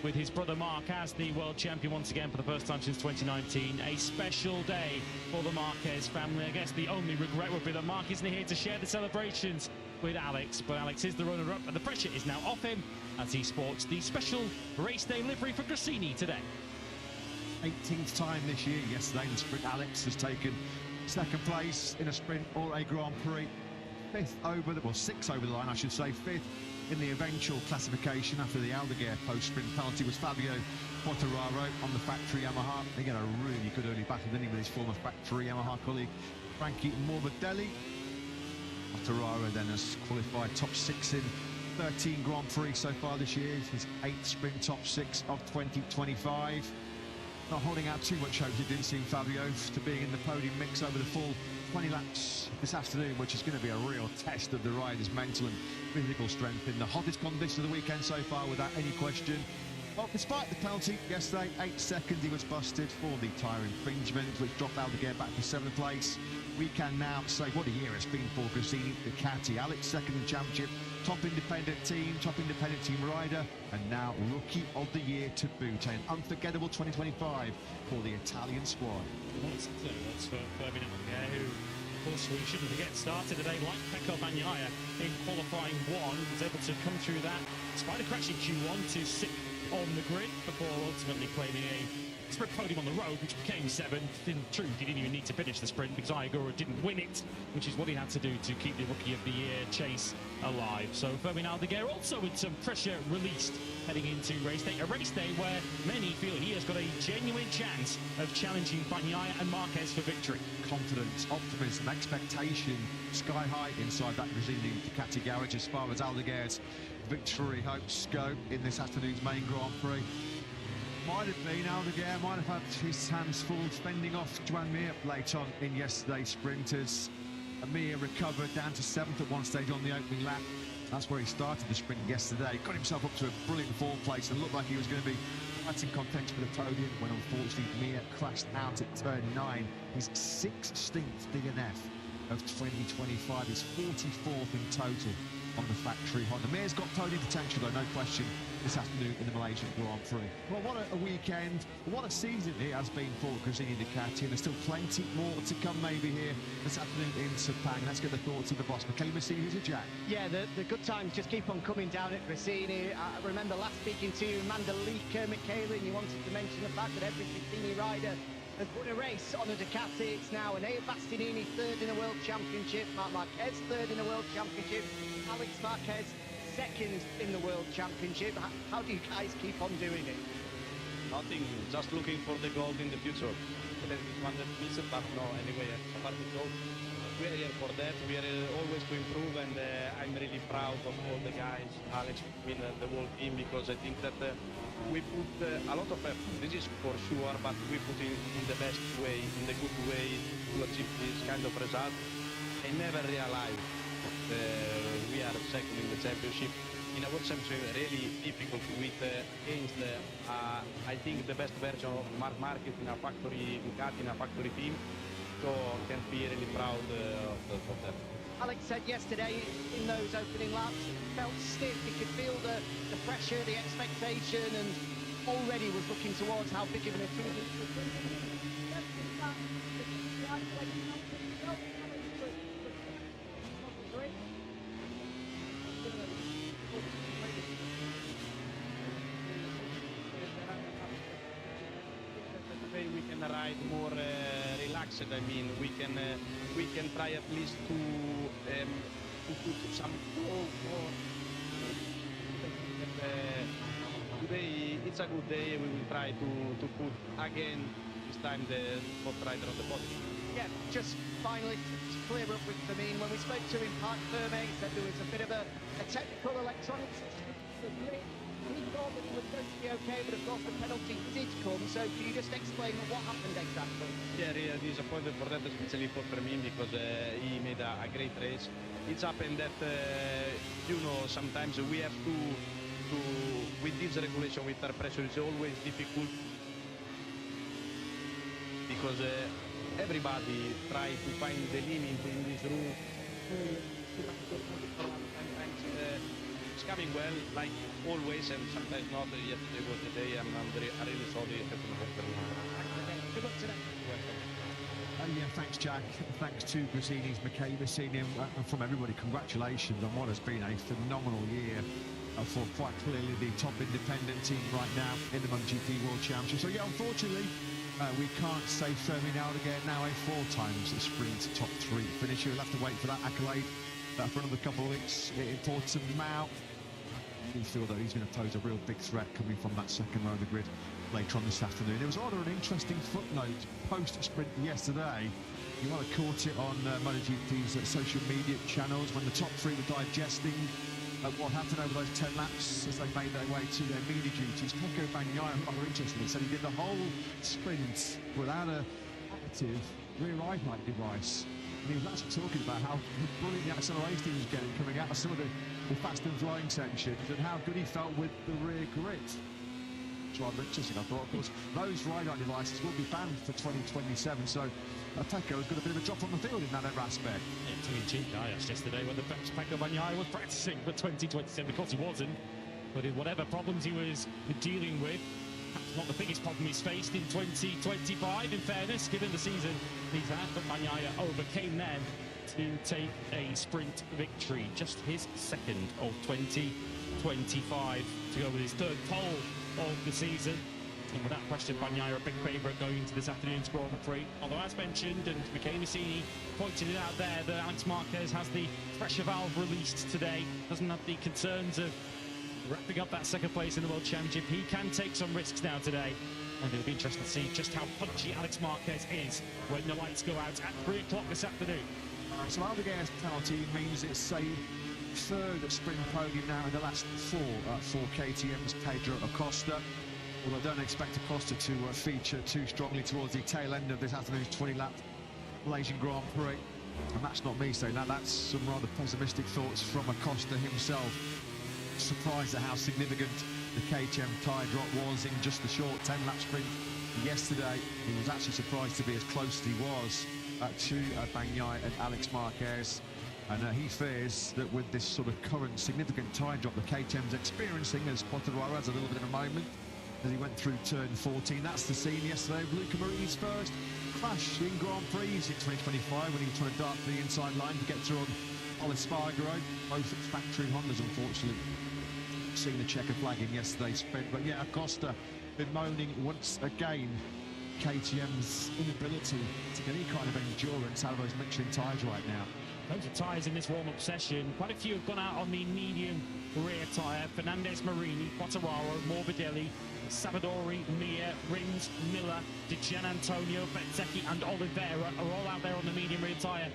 with his brother Mark as the world champion once again for the first time since 2019. A special day for the Marquez family. I guess the only regret would be that Mark isn't here to share the celebrations with Alex, but Alex is the runner-up and the pressure is now off him as he sports the special race day livery for Gresini today. 18th time this year. Yesterday in the sprint, Alex has taken second place in a sprint or a Grand Prix. Fifth over the, well, sixth over the line, I should say. Fifth in the eventual classification after the Aldeguer post-sprint penalty was Fabio Quartararo on the factory Yamaha. Again, a really good early battle, didn't he, with his former factory Yamaha colleague Frankie Morbidelli. Quartararo then has qualified top 6 in 13 Grand Prix so far this year. His 8th sprint top 6 of 2025. Not holding out too much hope, it didn't seem, Fabio, to being in the podium mix over the full 20 laps this afternoon, which is going to be a real test of the rider's mental and physical strength in the hottest conditions of the weekend so far, without any question. Well, despite the penalty yesterday, 8 seconds he was busted for the tyre infringement, which dropped Aldeguer back to 7th place. We can now say what a year it's been for Gresini Ducati. Alex second in the championship, top independent team rider, and now rookie of the year to boot. An unforgettable 2025 for the Italian squad. That's for Ferdinand, who, of course, we shouldn't forget, started today like Pecco Bagnaia in qualifying 1, was able to come through that despite a crash in Q1 to 6th on the grid before ultimately claiming a sprint podium on the road, which became 7th. In truth, he didn't even need to finish the sprint because Ayagura didn't win it, which is what he had to do to keep the Rookie of the Year chase alive. So Fermin Aldeguer also with some pressure released heading into race day, a race day where many feel he has got a genuine chance of challenging Bagnaia and Marquez for victory. Confidence, optimism, expectation, sky high inside that Gresini Ducati garage as far as Aldeguer's victory hopes go in this afternoon's main Grand Prix. Might have been Aldeguer, might have had his hands full fending off Joan Mir late on in yesterday's sprinters. Mir recovered down to 7th at one stage on the opening lap. That's where he started the sprint yesterday. Got himself up to a brilliant fourth place and looked like he was going to be fighting contention for the podium when unfortunately Mir crashed out at turn 9. His 16th DNF of 2025, his 44th in total on the factory Honda. Mir's got podium potential though, no question, this afternoon in the Malaysian Grand Prix. Well, what a weekend, what a season it has been for Gresini Ducati, and there's still plenty more to come maybe here this afternoon in Sepang. Let's get the thoughts of the boss. Michele Massini's a Jack. Yeah, the good times just keep on coming down at Gresini. I remember last speaking to Mandalika, Michele, and you wanted to mention the fact that every Gresini rider has won a race on a Ducati. It's now Enea Bastianini third in a World Championship, Marc Marquez third in a World Championship, Alex Marquez second in the World Championship. How do you guys keep on doing it? Nothing, just looking for the gold in the future. That is one that missed, but no, anyway, apart the gold, we are here for that. We are always to improve, and I'm really proud of all the guys, Alex, the whole team, because I think that we put a lot of effort. This is for sure, but we put in the best way, in the good way, to achieve this kind of result. I never realized we are second in the championship. In a World Championship, really difficult with against, I think, the best version of Marc Marquez in a factory Ducati, in a factory team. So can be really proud of that. Alex said yesterday in those opening laps, felt stiff. He could feel the pressure, the expectation, and already was looking towards how big of an achievement. We can ride more relaxed. I mean, we can try at least to put some flow more. Today it's a good day. We will try to put again this time the top rider on the podium. Yeah, just finally to clear up with Fermin. When we spoke to him, Park Fermin said there was a bit of a technical electronics issue. He thought that he was going to be okay, but of course the penalty did come. So can you just explain what happened exactly? Yeah, really disappointed for that, especially for Fermin, because he made a great race. It's happened that sometimes we have to with this regulation with air pressure, it's always difficult because everybody try to find the limit in this room. It's coming well, like always, and sometimes not. Yesterday was the day. I'm really sorry. Good luck today. Yeah, thanks, Jack. Thanks to Gresini's Michele Massini, and from everybody, congratulations on what has been a phenomenal year for quite clearly the top independent team right now in the MotoGP World Championship. So yeah, unfortunately, we can't say Fermin Aldeguer now a 4 times sprint top 3 finisher. We'll have to wait for that accolade for another couple of weeks in Portimao. We feel that he's going to pose a real big threat coming from that second row of the grid later on this afternoon. It was rather an interesting footnote post-sprint yesterday. You might have caught it on MotoGP's social media channels when the top 3 were digesting what happened over those 10 laps as they made their way to their media duties. Pecco Bagnaia, rather interestingly, said he did the whole sprint without an active rear eyesight device. And he was actually talking about how brilliant the acceleration he was getting coming out of some of the fast and flying sections and how good he felt with the rear grit. It's rather interesting, I thought. Of course, those ride-on devices will be banned for 2027, so Pecco has got a bit of a drop on the field in that aspect. Yeah, tongue-in-cheek, I asked yesterday whether Pecco Bagnaia was practicing for 2027. Of course he wasn't, but in whatever problems he was dealing with, perhaps not the biggest problem he's faced in 2025, in fairness, given the season he's had, but Bagnaia overcame them to take a sprint victory, just his second of 2025, to go with his 3rd pole of the season. And without question, Bagnaia a big favourite going into this afternoon's Grand Prix. Although, as mentioned, and Michele Gresini pointed it out there, that Alex Marquez has the pressure valve released today. Doesn't have the concerns of wrapping up that second place in the World Championship. He can take some risks now today. And it'll be interesting to see just how punchy Alex Marquez is when the lights go out at 3 o'clock this afternoon. So Aldeguer's penalty means it's a third sprint podium now in the last four KTM's. Pedro Acosta. Although I don't expect Acosta to feature too strongly towards the tail end of this afternoon's 20-lap Malaysian Grand Prix. And that's not me saying that, that's some rather pessimistic thoughts from Acosta himself. Surprised at how significant the KTM tyre drop was in just the short 10-lap sprint yesterday. He was actually surprised to be as close as he was to Bagnaia and Alex Marquez. And he fears that with this sort of current significant tyre drop the KTM's experiencing, as Potterwara has a little bit of a moment as he went through turn 14. That's the scene yesterday of Luca Marini's first crash in Grand Prix in 2025 when he was trying to dart the inside line to get through on Espargaro. Both factory Hondas, unfortunately, seeing the checker flag in yesterday's sprint. But yeah, Acosta been moaning once again KTM's inability to get any kind of endurance out of those Michelin tyres right now. Loads of tyres in this warm-up session. Quite a few have gone out on the medium rear tyre. Fernandez, Marini, Quartararo, Morbidelli, Savadori, Mir, Rins, Miller, Di Gianantonio, Bezzecchi and Oliveira are all out there on the medium rear tyre.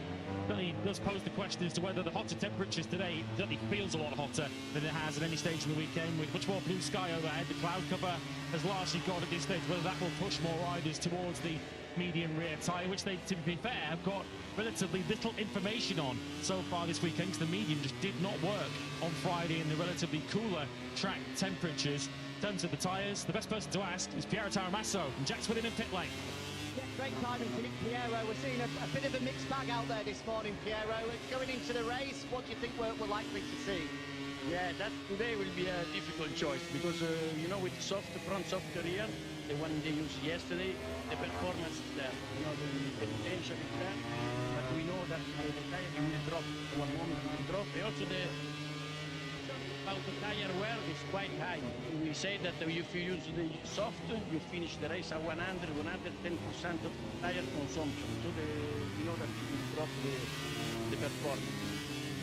Really does pose the question as to whether the hotter temperatures today certainly feels a lot hotter than it has at any stage in the weekend, with much more blue sky overhead. The cloud cover has largely gone at this stage, whether that will push more riders towards the medium rear tyre, which they, to be fair, have got relatively little information on so far this weekend, because the medium just did not work on Friday in the relatively cooler track temperatures. In terms of the tyres, the best person to ask is Piero Taramasso, and Jack's with him in pit lane. Yeah, great timing to meet Piero. We're seeing a bit of a mixed bag out there this morning, Piero. Going into the race, what do you think we're likely to see? Yeah, that today will be a difficult choice because, you know, with soft front, soft rear, the one they used yesterday, the performance is there. You know, the potential is there, but we know that the tire will drop. One moment it will drop. And also the about the tire wear is quite high. We say that if you use the soft, you finish the race at 110% of tire consumption. So we know that it will drop the performance.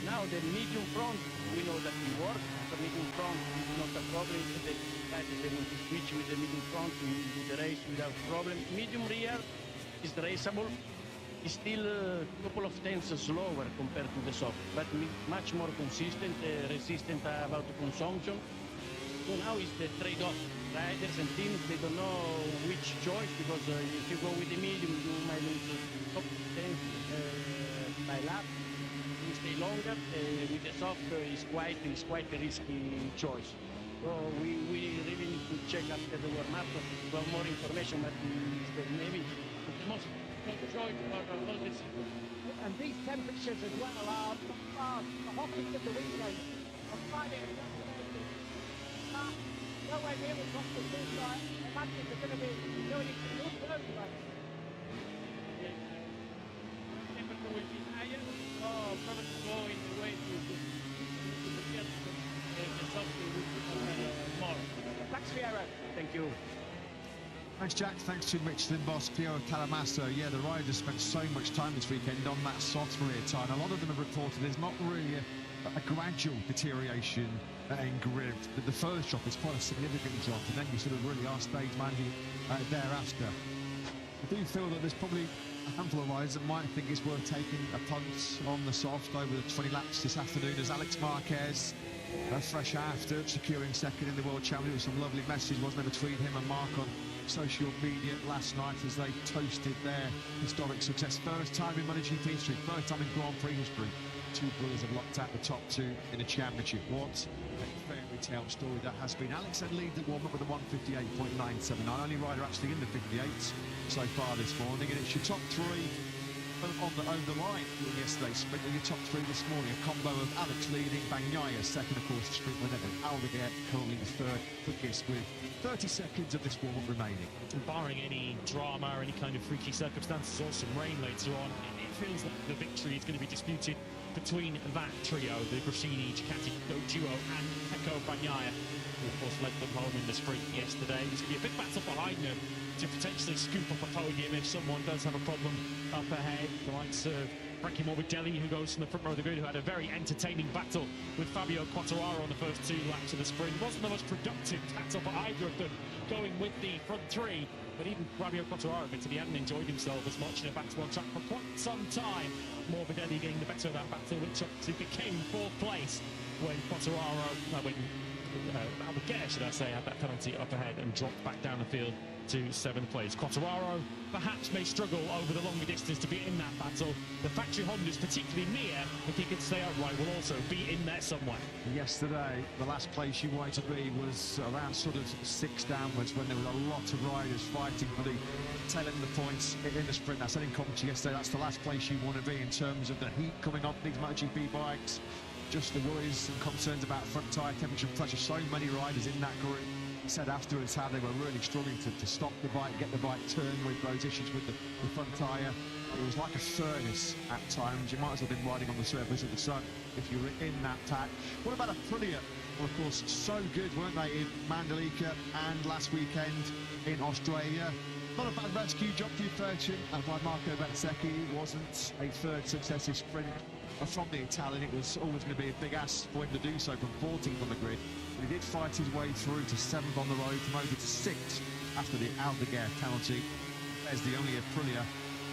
Now the medium front, we know that it works. The medium front is not a problem. They will switch with the medium front to the race without problem. Medium rear is raceable. It's still a couple of tenths slower compared to the soft, but much more consistent, resistant about the consumption. So now is the trade-off. Riders and teams, they don't know which choice, because if you go with the medium, you might lose a couple of tenths by lap. You stay longer. With the soft, it's quite a risky choice. So we really need to check after the warm-up for more information, but maybe the most choice for all this. And these temperatures as well are the hottest of the weekend. On Friday and Saturday, nowhere near as hot as this. I imagine they're going to be going into the upper race. Temperature will be higher, so probably go in the way to the field, the soft will be more. Thanks, Piero. Thank you. Thanks, Jack. Thanks to Michelin boss Piero Talamasso. Yeah, the riders spent so much time this weekend on that soft rear tyre. A lot of them have reported there's not really a gradual deterioration in grip. The first drop is quite a significant drop, and then you sort of really are stage managing thereafter. I do feel that there's probably a handful of riders that might think it's worth taking a punt on the soft over the 20 laps this afternoon, as Alex Marquez, fresh after securing second in the World Championship, with some lovely messages, wasn't there, between him and Mark on social media last night as they toasted their historic success. First time in MotoGP history, first time in Grand Prix history. Two brothers have locked out the top two in a championship. What a fairy tale story that has been. Alex had lead the warm-up with a 1:58.979. Only rider actually in the 58s so far this morning, and it's your top three on the line yesterday's sprint, and your top three this morning. A combo of Alex leading, Bagnaia second, of course, the sprint winner, and Aldeguer currently the third quickest with 30 seconds of this warm-up remaining. And barring any drama or any kind of freaky circumstances or some rain later on, it feels like the victory is going to be disputed between that trio, the Gresini Ducati duo and Pecco Bagnaia, who of course led them home in the sprint yesterday. There's going to be a big battle behind them to potentially scoop up a podium if someone does have a problem up ahead. The likes of Frankie Morbidelli, who goes from the front row of the grid, who had a very entertaining battle with Fabio Quartararo on the first 2 laps of the sprint. Wasn't the most productive battle for either of them, going with the front 3. But even Fabio Quartararo admitted he hadn't enjoyed himself as much in a battle on track for quite some time. Morbidelli getting the better of that battle, which obviously became 4th place when Albuquerque, should I say, had that penalty up ahead and dropped back down the field to 7th place. Quartararo perhaps may struggle over the longer distance to be in that battle. The factory Hondas, particularly Mir, if he could stay upright, will also be in there somewhere. Yesterday, the last place you wanted to be was around sort of 6 downwards, when there was a lot of riders fighting for the tail end of the points in the sprint. I said in commentary yesterday, that's the last place you want to be in terms of the heat coming off these MotoGP bikes. Just the worries and concerns about front tyre temperature and pressure. So many riders in that group said afterwards how they were really struggling to stop the bike, get the bike turned with those issues with the front tyre. It was like a furnace at times. You might as well have been riding on the surface of the sun if you were in that pack. What about Aprilia? Well, of course, so good, weren't they, in Mandalika and last weekend in Australia. Not a bad rescue job for your fortune, and by Marco Bezzecchi. It wasn't a 3rd successive sprint from the Italian. It was always going to be a big ask for him to do so from 14th on the grid. But he did fight his way through to 7th on the road, promoted to 6th after the Albuquerque penalty. There's the only Aprilia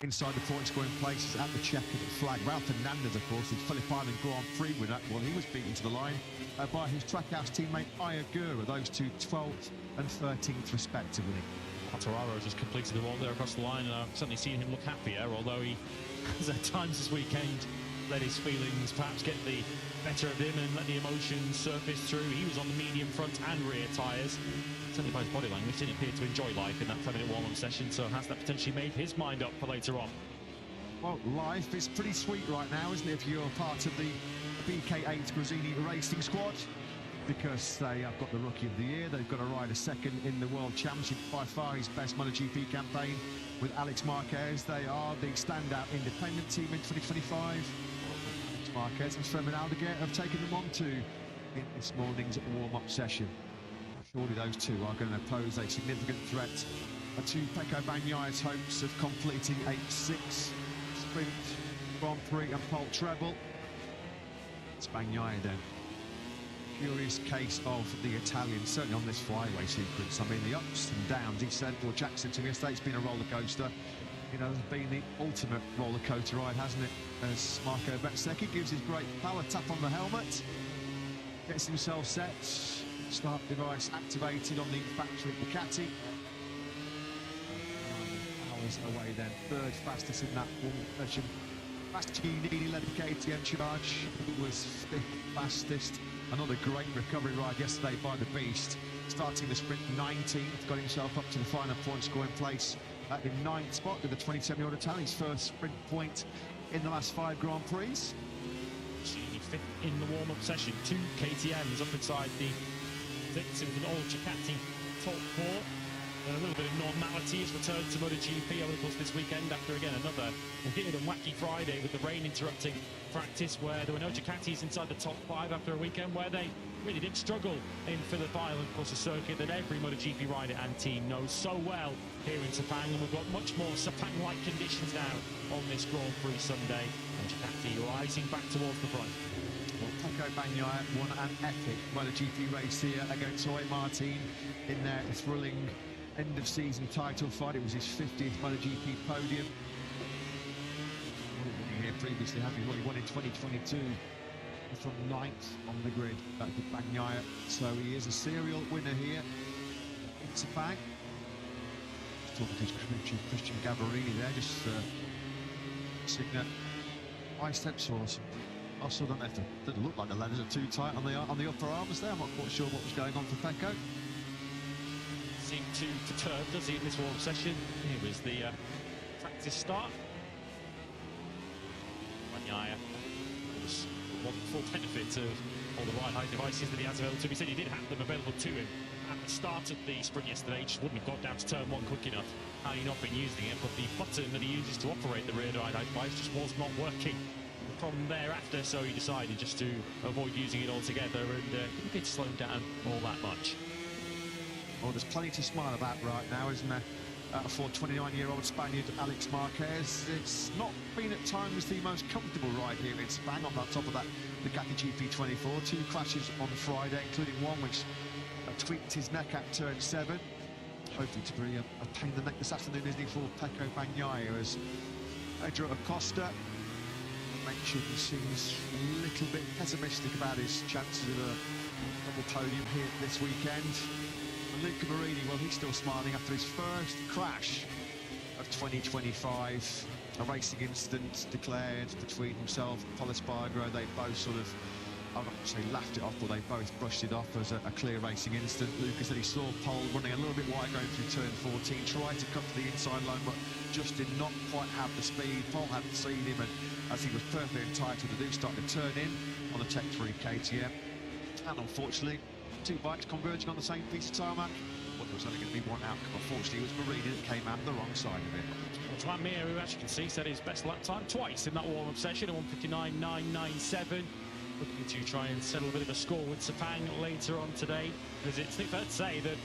inside the point-scoring places at the check of the flag. Ralph Fernandez, of course, the Phillip Island Grand Prix winner. Well, he was beaten to the line by his Trackhouse teammate Ayagura. Those two 12th and 13th respectively. Quartararo just completed the roll there across the line, and I've certainly seen him look happier, although he has at times this weekend let his feelings perhaps get the better of him and let the emotions surface through. He was on the medium front and rear tyres. Certainly by his body language, didn't appear to enjoy life in that 10-minute warm-up session, so has that potentially made his mind up for later on? Well, life is pretty sweet right now, isn't it, if you're part of the BK8 Gresini racing squad? Because they have got the Rookie of the Year, they've got a rider second in the World Championship, by far his best MotoGP campaign with Alex Marquez. They are the standout independent team in 2025. Alex Marquez and Fermin Aldeguer have taken them on to in this morning's warm-up session. Surely those two are going to pose a significant threat to Pecco Bagnaia's hopes of completing a 6 sprint Grand Prix and pole treble. It's Bagnaia then. Curious case of the Italian, certainly on this flyaway sequence. I mean, the ups and downs. He said, well, Jack said to me yesterday, it's been a roller coaster. You know, it's been the ultimate roller coaster ride, hasn't it? As Marco Bezzecchi gives his great power tap on the helmet, gets himself set, start device activated on the factory Ducati. 9 hours away then, 3rd fastest in that one session. Bastianini led the KTM charge. He was 5th fastest. Another great recovery ride yesterday by the Beast. Starting the sprint 19th, got himself up to the final point scoring place at the 9th spot with the 27-year-old Italian's first sprint point in the last 5 Grand Prix. 5th in the warm-up session. 2 KTMs up inside the victim of an old Ducati top 4. And a little bit of normality has returned to MotoGP over the course of this weekend after, again, another weird and wacky Friday with the rain interrupting practice, where there were no Ducatis inside the top 5 after a weekend where they really did struggle in Phillip Island, of course, a circuit that every MotoGP rider and team knows so well here in Sepang. And we've got much more Sepang-like conditions now on this Grand Prix Sunday, and Ducati rising back towards the front. Well, Pecco Bagnaia won an epic MotoGP race here against Jorge Martin in their thrilling end-of-season title fight. It was his 50th MotoGP podium. He here previously, having already won in 2022 from 9th on the grid with Bagnaia. So he is a serial winner here in Sepang. Talking to Christian Gavarini there, just signet biceps or some muscle. Don't know if doesn't look like the leathers are too tight on the upper arms there. I'm not quite sure what was going on for Pecco. Seemed too perturbed, does he, in this warm session? Here was the practice start. Bagnaia was one full benefit of all the ride height devices that he has available to him. He said he did have them available to him at the start of the sprint yesterday. He just wouldn't have got down to turn 1 quick enough had he not been using it, but the button that he uses to operate the rear ride height device just was not working. from thereafter, so he decided just to avoid using it altogether and didn't get slowed down all that much. Well, there's plenty to smile about right now, isn't there? For 29-year-old Spaniard Alex Marquez. It's not been at times the most comfortable ride here in Sepang. On top of that, Ducati GP24, 2 crashes on Friday, including one which tweaked his neck at turn 7. Hopefully to be a pain in the neck this afternoon, isn't he, for Pecco Bagnaia, as Pedro Acosta mentioned seems a little bit pessimistic about his chances of a double podium here this weekend. And Luca Marini, well, he's still smiling after his first crash of 2025. A racing incident declared between himself and Pol Espargaro. They both sort of, I'm not going to say laughed it off, but they both brushed it off as a clear racing incident. Luca said he saw Pol running a little bit wide going through turn 14, tried to cut to the inside line, but just did not quite have the speed. Pol hadn't seen him, and as he was perfectly entitled to do, started to turn in on a Tech 3 KTM. And unfortunately, 2 bikes converging on the same piece of tarmac. Well, there was only going to be one outcome. Unfortunately, it was Marini that came out the wrong side of it. Well, Juan Mir, who, as you can see, set his best lap time twice in that warm-up session, at 1:59.997. Looking to try and settle a bit of a score with Sepang later on today, because it's fair to say that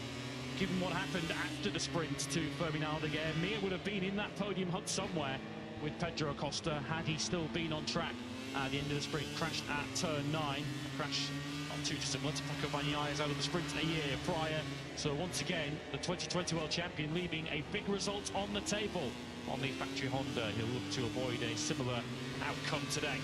given what happened after the sprint to Fermin Aldeguer, Mir would have been in that podium hunt somewhere with Pedro Acosta had he still been on track at the end of the sprint. Crashed at turn 9, a crash not too dissimilar to Pecco Bagnaia out of the sprint a year prior. So once again, the 2020 World Champion leaving a big result on the table on the factory Honda. He'll look to avoid a similar outcome today.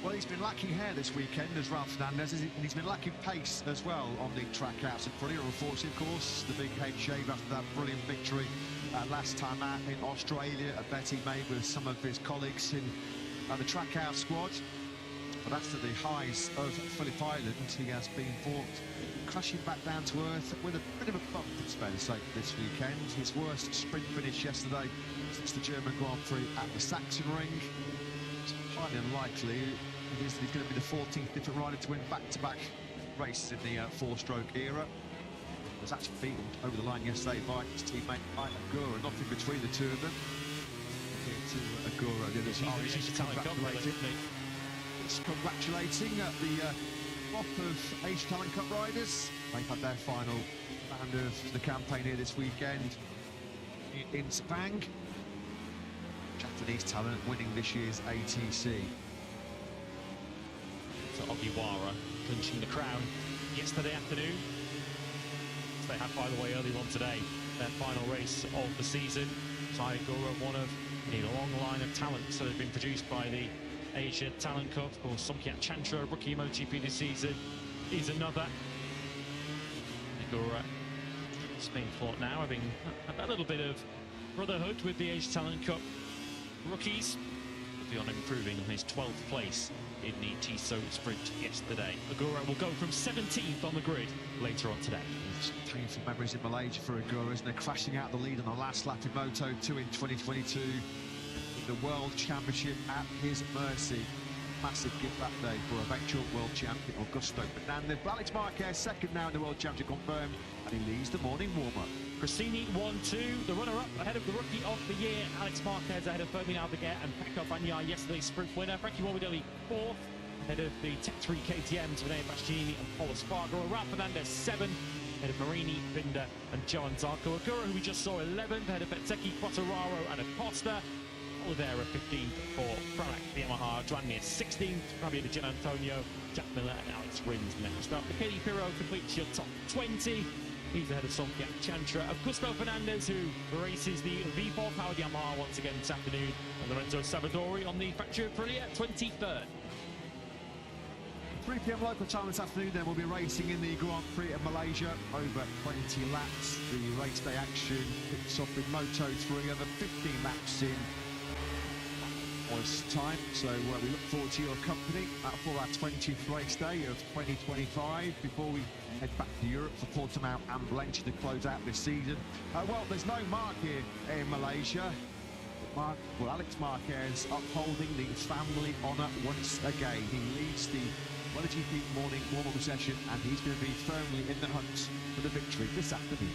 Well, he's been lacking hair this weekend, as Ralph Fernandez, and he's been lacking pace as well on the track outs in Aprilia. Unfortunately, of course, the big head shave after that brilliant victory last time out in Australia. A bet he made with some of his colleagues in the track out squad. But after the highs of Phillip Island, he has been brought crashing back down to earth with a bit of a bump, it's fair to say, this weekend. His worst sprint finish yesterday since the German Grand Prix at the Saxon Ring. It's highly unlikely it is that he's going to be the 14th different rider to win back-to-back races in the 4-stroke era. He was actually beaten over the line yesterday by his teammate Agura, nothing between the two of them. To Agura, the other side. He's congratulating the crop of Asia Talent Cup riders. They've had their final round of the campaign here this weekend in Sepang. Japanese talent winning this year's ATC. So Ogiwara clinching the crown yesterday afternoon. They had, by the way, earlier on today, their final race of the season. Agura, one of a long line of talents that have been produced by the Asia Talent Cup. Of course, Somkiat Chantra, rookie MotoGP this season, is another. Agura, Spain fought now, having a little bit of brotherhood with the Asia Talent Cup rookies. On improving on his 12th place in the Tissot sprint yesterday. Agura will go from 17th on the grid later on today. It's painful memories in Malaysia for Agura, isn't it? Crashing out the lead on the last lap in Moto2 in 2022. With the World Championship at his mercy. Massive gift that day for eventual World Champion Augusto Fernandez. Alex Marquez second now in the World Championship confirmed, and he leads the morning warm-up. Gresini 1-2, the runner-up ahead of the Rookie of the Year, Alex Marquez, ahead of Fermin Aldeguer and Pecco Bagnaia, yesterday's sprint winner. Frankie Morbidelli 4th, ahead of the Tech 3 KTMs, Renee Bastianini and Pol Espargaro. Ralph Fernandez 7th, ahead of Marini, Binder and Johan Zarco. Agura, who we just saw, 11th, ahead of Bezzecchi, Quartararo and Acosta. Oliveira 15th for Pramac, the Yamaha. Juan Mir 16th, Fabio Di Gianantonio, Jack Miller and Alex Rins next up. Michele Pirro completes your top 20. He's ahead of Somkiat Chantra. Augusto Fernandez, who races the V4 powered Yamaha once again this afternoon. And Lorenzo Savadori on the factory Aprilia, 23rd. 3 p.m. local time this afternoon, then we'll be racing in the Grand Prix of Malaysia. Over 20 laps. The race day action picks up in Moto3, over 15 laps in time, so we look forward to your company for our 20th race day of 2025 before we head back to Europe for Portimao and Valencia to close out this season. Well, there's no Mark here in Malaysia. Alex Marquez upholding the family honour once again. He leads the MotoGP morning warm-up session, and he's going to be firmly in the hunt for the victory this afternoon.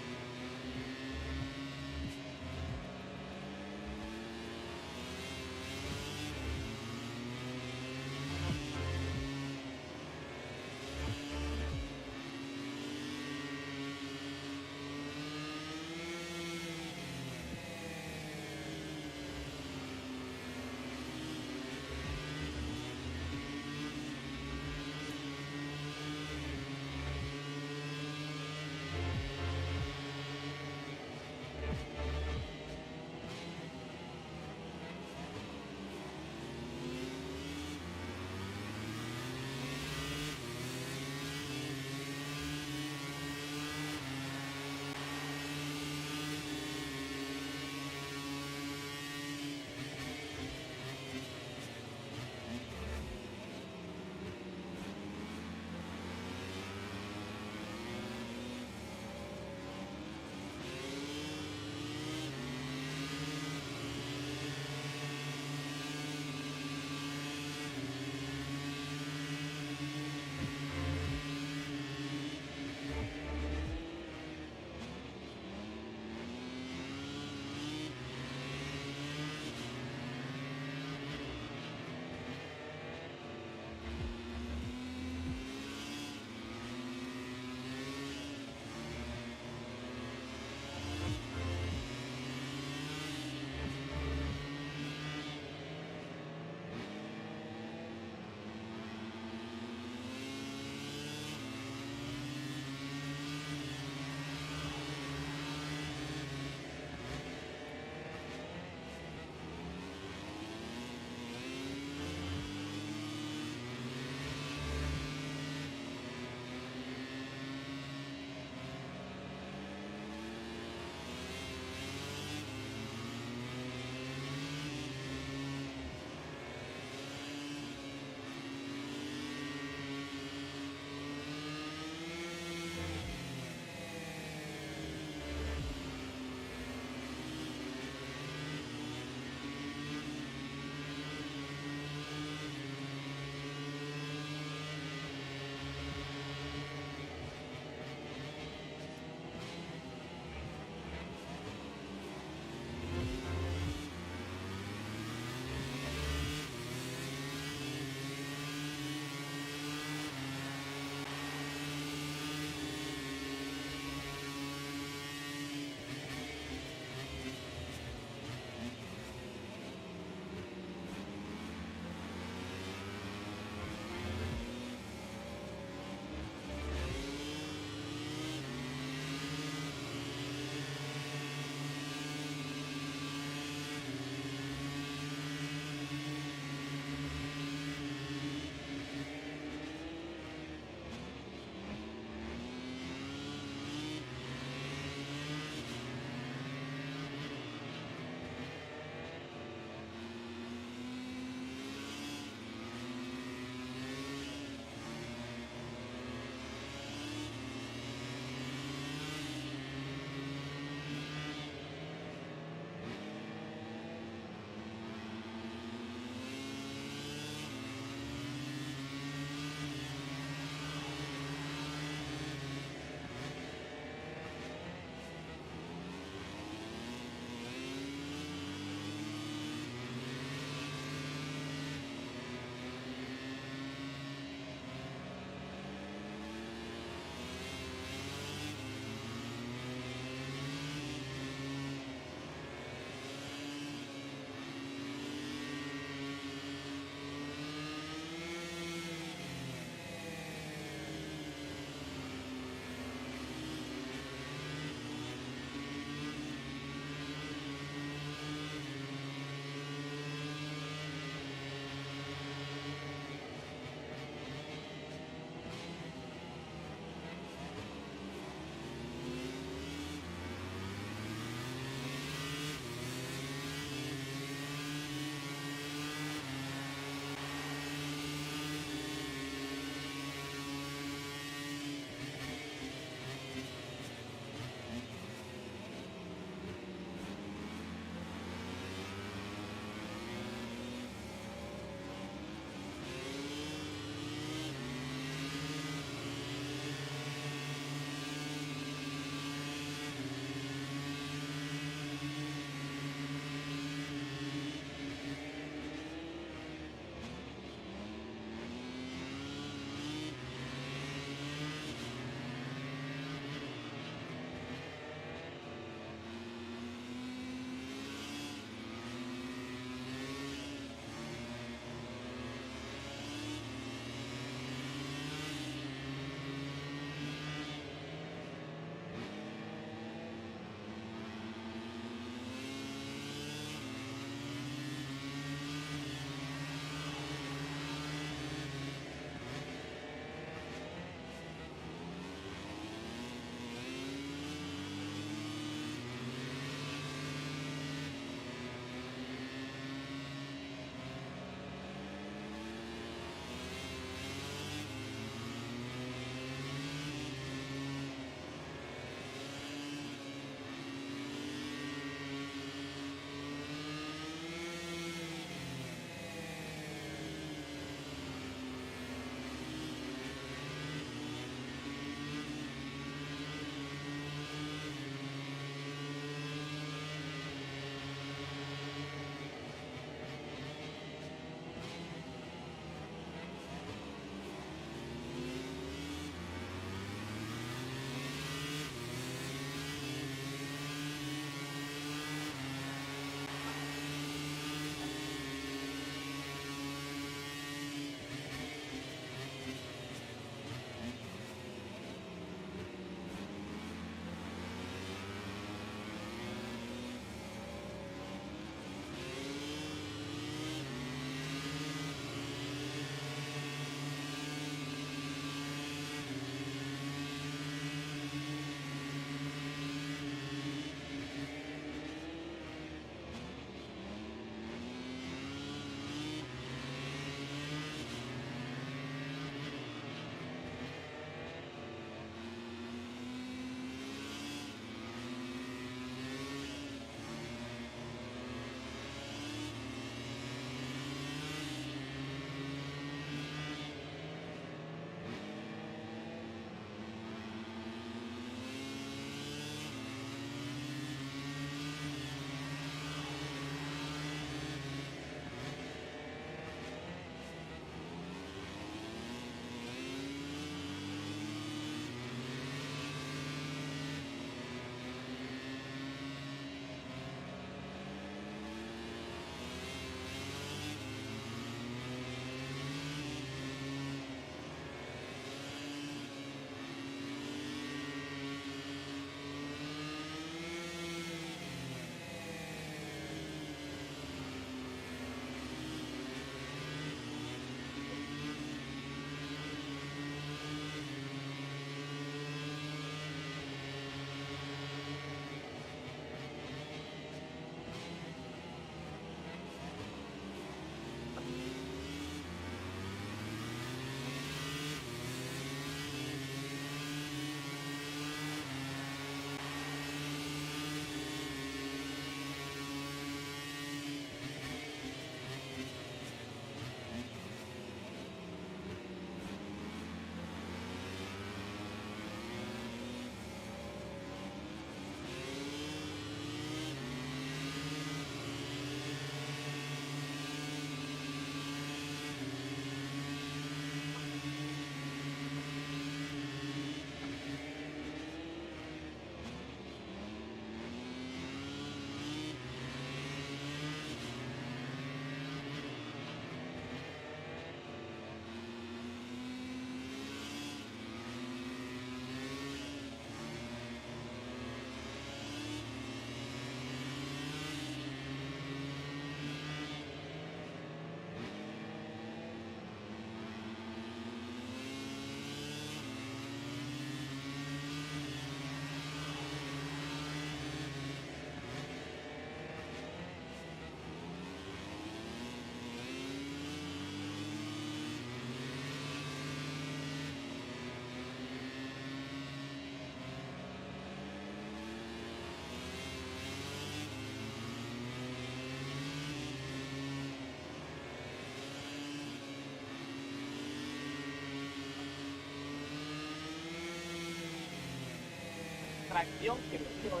tracción que me dio.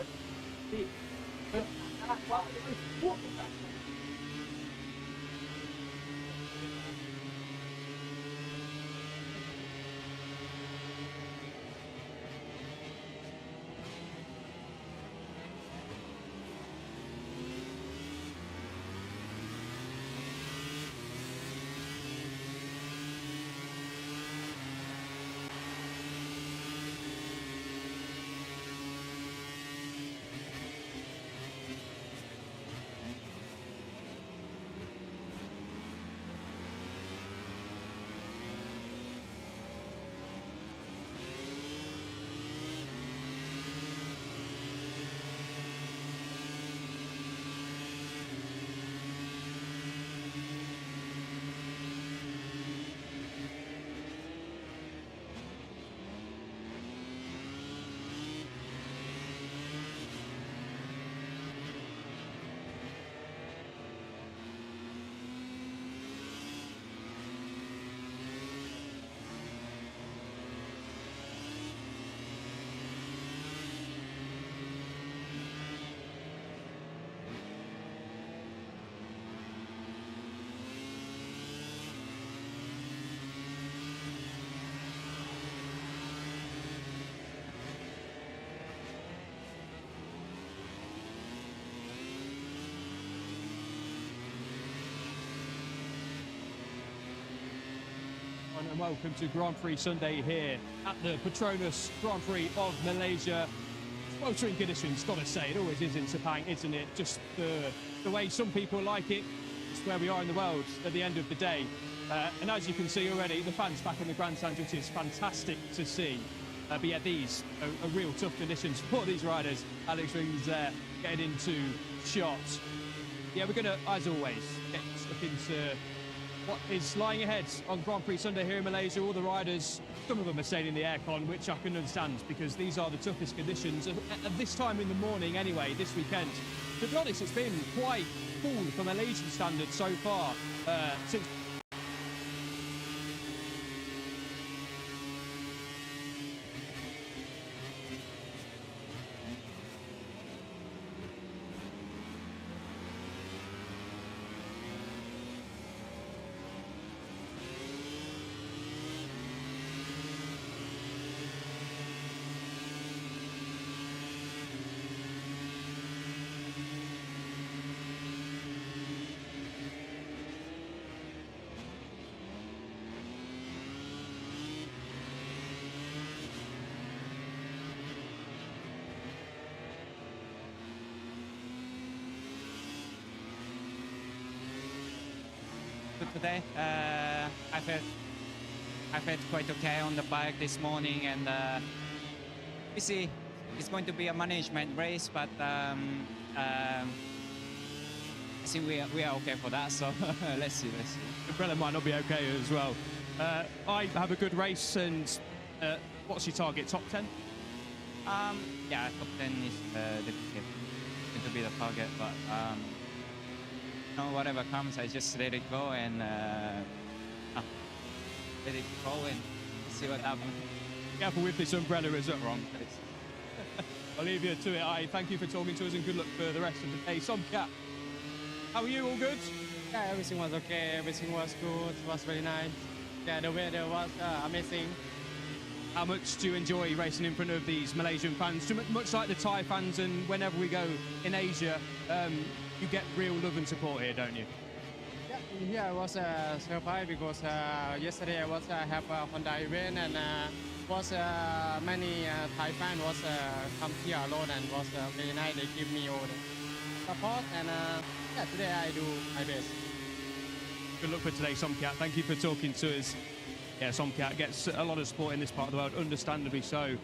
Sí, pero a las 4 es un poco tracción. And welcome to Grand Prix Sunday here at the Petronas Grand Prix of Malaysia. Motoring conditions, gotta say, it always is in Sepang, isn't it? Just the way some people like it. It's where we are in the world at the end of the day. And as you can see already, the fans back in the grandstand, which is fantastic to see. But yeah, these are real tough conditions for these riders. Alex Rings there getting into shots. Yeah, we're gonna, as always, get stuck into what is lying ahead on Grand Prix Sunday here in Malaysia. All the riders, some of them are staying in the aircon, which I can understand because these are the toughest conditions at this time in the morning anyway, this weekend. To be honest, it's been quite cool for Malaysian standards so far since today. I felt quite okay on the bike this morning, and we see it's going to be a management race, but I think we are okay for that. So let's see. Umbrella might not be okay as well. I have a good race, and what's your target? Top 10? Yeah, top 10 is going to be the target, but whatever comes, I just let it go and let it go and see what happens. Careful with this umbrella as well. Wrong. I'll leave you to it. I thank you for talking to us and good luck for the rest of the day. Somcat, how are you? All good? Yeah, everything was okay. Everything was good. It was very nice. Yeah, the weather was amazing. How much do you enjoy racing in front of these Malaysian fans? Much like the Thai fans, and whenever we go in Asia, you get real love and support here, don't you? Yeah, it was a surprise because yesterday I was have a Honda event, and was many Thai fans was come here alone, and was very nice. They give me all the support, and yeah, today I do my best. Good luck for today, Somcat. Thank you for talking to us. Yeah, Somcat gets a lot of support in this part of the world, understandably so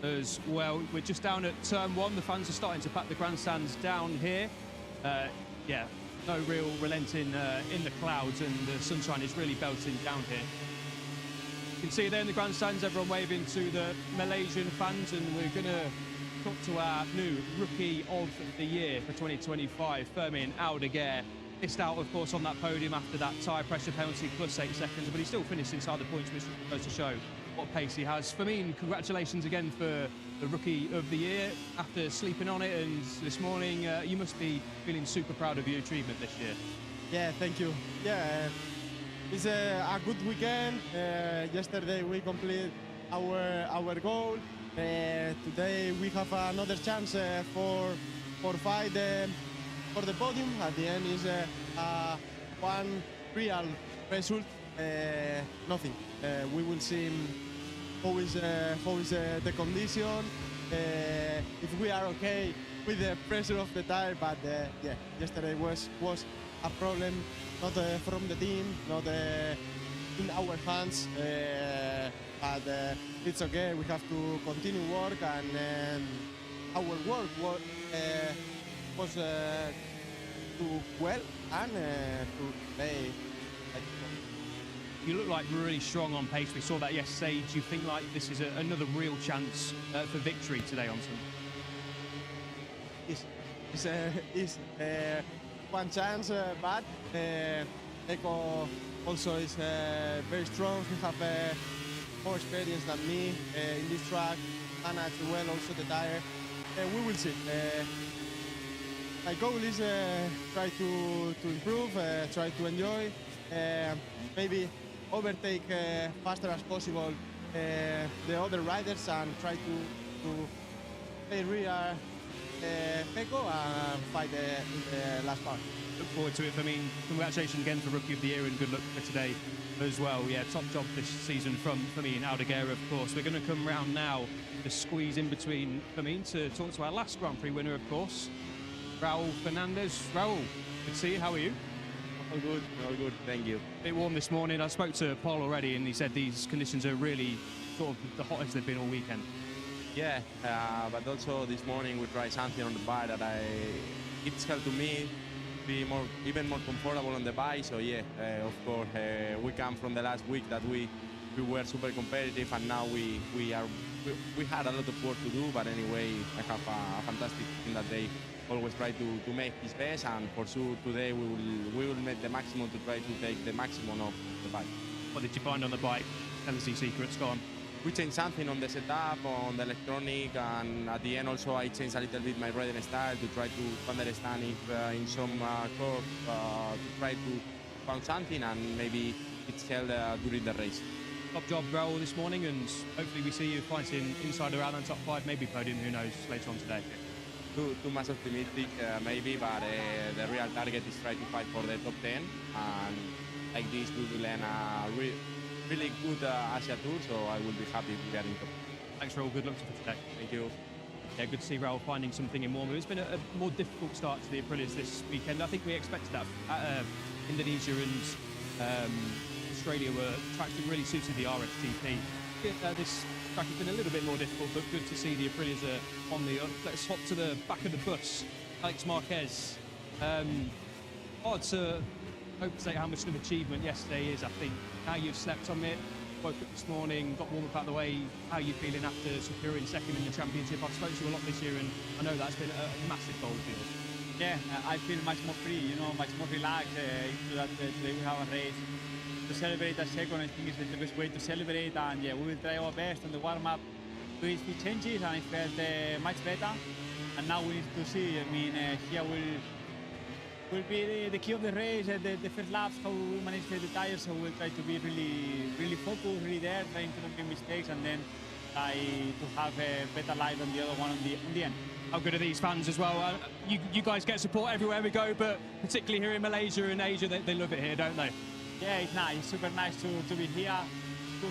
as well. We're just down at turn 1. The fans are starting to pack the grandstands down here. Yeah, no real relenting in the clouds, and the sunshine is really belting down here. You can see there in the grandstands, everyone waving to the Malaysian fans, and we're going to talk to our new Rookie of the Year for 2025, Fermin Aldeguer. Missed out, of course, on that podium after that tyre pressure penalty, plus 8 seconds, but he still finished inside the points, which goes to show what pace he has. For me, congratulations again for the Rookie of the Year. After sleeping on it and this morning, you must be feeling super proud of your achievement this year. Yeah, thank you. Yeah, it's a good weekend. Yesterday we completed our goal. Today we have another chance for fight for the podium. At the end is one real result. Nothing. We will see how is the condition. If we are okay with the pressure of the tire, but yeah, yesterday was a problem, not from the team, not in our hands. But it's okay. We have to continue work, and our work was do well and to play. You look like really strong on pace. We saw that yesterday. Do you think like this is another real chance for victory today on Sunday? Is one chance, but Eco also is very strong. He have more experience than me in this track, and as well also the tire. We will see. My goal is try to improve, try to enjoy, maybe overtake faster as possible the other riders and try to play rear Pecco and fight in the last part. Look forward to it. I mean, congratulations again for Rookie of the Year and good luck for today as well. Yeah, top job this season from Fermin Aldeguer, of course. We're going to come round now to squeeze in between Fermin to talk to our last Grand Prix winner, of course, Raul Fernandez. Raul, good to see you. How are you? All good, thank you. A bit warm this morning. I spoke to Paul already and he said these conditions are really sort of the hottest they've been all weekend. Yeah, but also this morning we tried something on the bike that it's helped to me be even more comfortable on the bike. So yeah, of course, we come from the last week that we were super competitive, and now we had a lot of work to do. But anyway, I have a fantastic team that they always try to make his best, and for sure today we will make the maximum to try to take the maximum of the bike. What did you find on the bike? Tell us your secrets, go on. We changed something on the setup, on the electronic, and at the end also I changed a little bit my riding style to try to understand if in some curve to try to find something, and maybe it's held during the race. Top job, Raul, this morning, and hopefully we see you fighting inside around the top 5, maybe podium, who knows, later on today. Too much optimistic, maybe, but the real target is try to fight for the top 10, and like this we will end a really good Asia Tour, so I will be happy if we are in top. Thanks, Raul. Good luck for today. Thank you. Yeah, good to see Raul finding something in warm. It's been a more difficult start to the Aprilias this weekend. I think we expected that. Indonesia and Australia were tracks that really suited the RSGP. This track has been a little bit more difficult, but good to see the Aprilias are on the up. Let's hop to the back of the bus. Alex Marquez. Hard to overstate how much of an achievement yesterday is, I think. How you've slept on it, woke up this morning, got warm up out of the way. How are you feeling after securing second in the championship? I've spoken to you a lot this year, and I know that's been a massive goal for you. Yeah, I feel much more free, much more relaxed into that today we have a race. To celebrate a second, I think is the best way to celebrate, and yeah, we will try our best on the warm-up. We did changes, and I felt much better. And now we need to see, here will be the key of the race, the first laps, how we manage the tires, so we'll try to be really focused, really there, trying to not make mistakes, and then try to have a better life than the other one on the end. How good are these fans as well? You guys get support everywhere we go, but particularly here in Malaysia and Asia, they love it here, don't they? Yeah, it's nice. It's super nice to be here.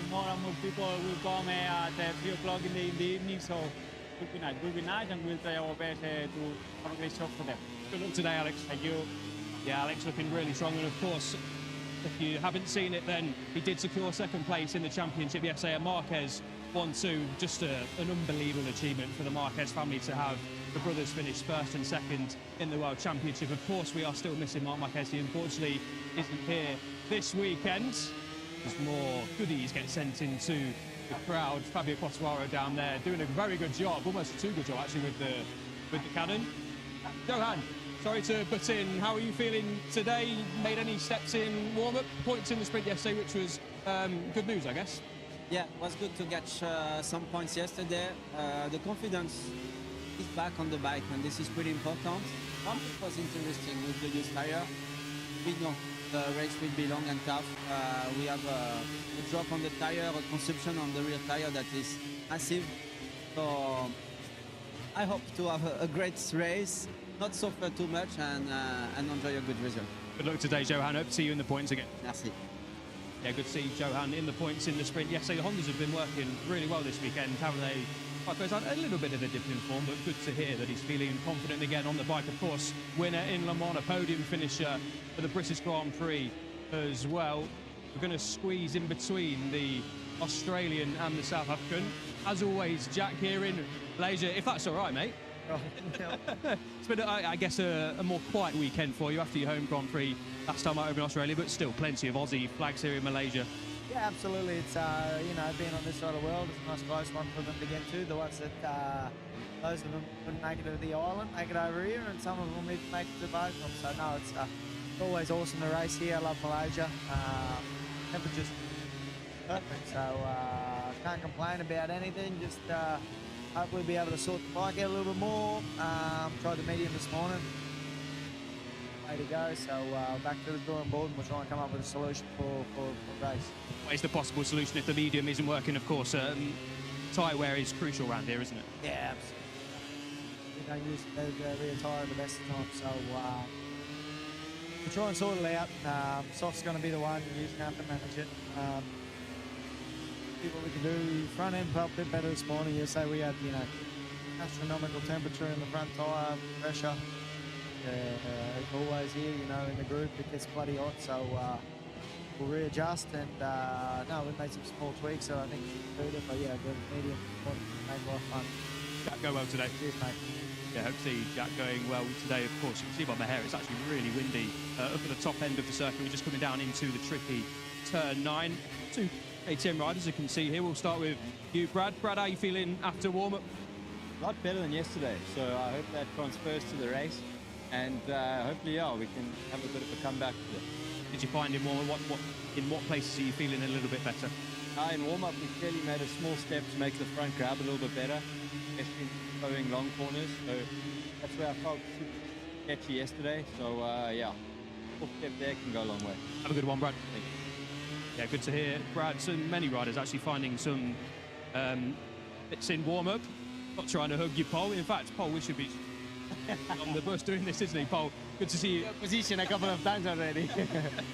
More and more people will come at 3 o'clock in the evening, so it will be nice, and we'll try our best to have a great show for them. Good luck today, Alex. Thank you. Yeah, Alex looking really strong, and of course, if you haven't seen it, then he did secure second place in the championship yesterday, and Marquez 1-2. Just an unbelievable achievement for the Marquez family to have the brothers finish first and second in the World Championship. Of course, we are still missing Marc Marquez. He unfortunately isn't here this weekend. There's more goodies get sent into the crowd. Fabio Quartararo down there doing a very good job, almost a too good job actually with the cannon. Johan, sorry to butt in. How are you feeling today? Made any steps in warm-up? Points in the sprint yesterday, which was good news, I guess. Yeah, it was good to catch some points yesterday. The confidence is back on the bike, and this is pretty important. It was interesting with the used tire. We know the race will be long and tough. We have a drop on the tire, a consumption on the rear tire that is massive. So I hope to have a great race, not suffer too much, and enjoy a good result. Good luck today, Johan. Hope to see you in the points again. Merci. Yeah, good to see Johan in the points in the sprint. Yes, so the Hondas have been working really well this weekend, haven't they? I suppose a little bit of a dip in form, but good to hear that he's feeling confident again on the bike. Of course, winner in Le Mans, a podium finisher for the British Grand Prix as well. We're going to squeeze in between the Australian and the South African. As always, Jack here in Malaysia, if that's all right, mate. It's been, I guess, a more quiet weekend for you after your home Grand Prix last time out over in Australia, but still plenty of Aussie flags here in Malaysia. Yeah, absolutely. It's, you know, being on this side of the world, it's a nice close one for them to get to. The ones that, those of them couldn't make it to the island, make it over here, and some of them need to make it to both of them. So, no, it's always awesome to race here. I love Malaysia. Temperature's perfect, so can't complain about anything. Just hopefully be able to sort the bike out a little bit more. Tried the medium this morning. Way to go. So back to the drawing board, and we'll try and come up with a solution for race. What is the possible solution if the medium isn't working? Of course, tyre wear is crucial around here, isn't it? Yeah, absolutely. We don't use the rear tyre at the best of times, so we'll try and sort it out. Soft's going to be the one. You're going to have to manage it. See what we can do. Front end felt a bit better this morning. You say we had, you know, astronomical temperature in the front tyre, pressure. Always here, you know, in the group it gets bloody hot, so we'll readjust, and no, we've made some small tweaks, so I think we can do it, but yeah, the medium made life fun. Jack, go well today. Cheers, mate. Yeah, hope to see Jack going well today. Of course, you can see by my hair, it's actually really windy up at the top end of the circuit. We're just coming down into the tricky turn 9. 2 KTM riders, you can see here. We'll start with you, Brad. Brad, how are you feeling after warm-up? A lot better than yesterday, so I hope that transfers to the race. And hopefully, yeah, we can have a bit of a comeback today. Did you find in warm-up, in what places are you feeling a little bit better? In warm-up, we clearly made a small step to make the front grab a little bit better, especially going long corners. So that's where I felt super sketchy yesterday. So yeah, full step there can go a long way. Have a good one, Brad. Thank you. Yeah, good to hear, Brad. So many riders actually finding some bits in warm-up. Not trying to hug you, Paul. In fact, Paul, we should be on the bus doing this, isn't he, Paul? Good to see you. Position a couple of times already.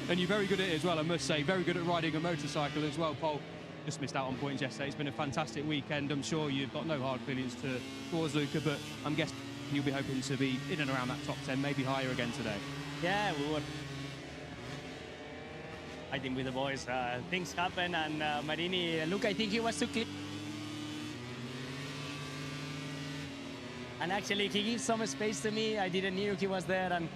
And you're very good at it as well, I must say. Very good at riding a motorcycle as well, Paul. Just missed out on points yesterday. It's been a fantastic weekend. I'm sure you've got no hard feelings towards Luca, but I'm guessing you'll be hoping to be in and around that top 10, maybe higher again today. Yeah, we were fighting with the boys. Things happen, and Marini, look, I think he was too clean. And actually, he gives some space to me. I didn't know he was there, and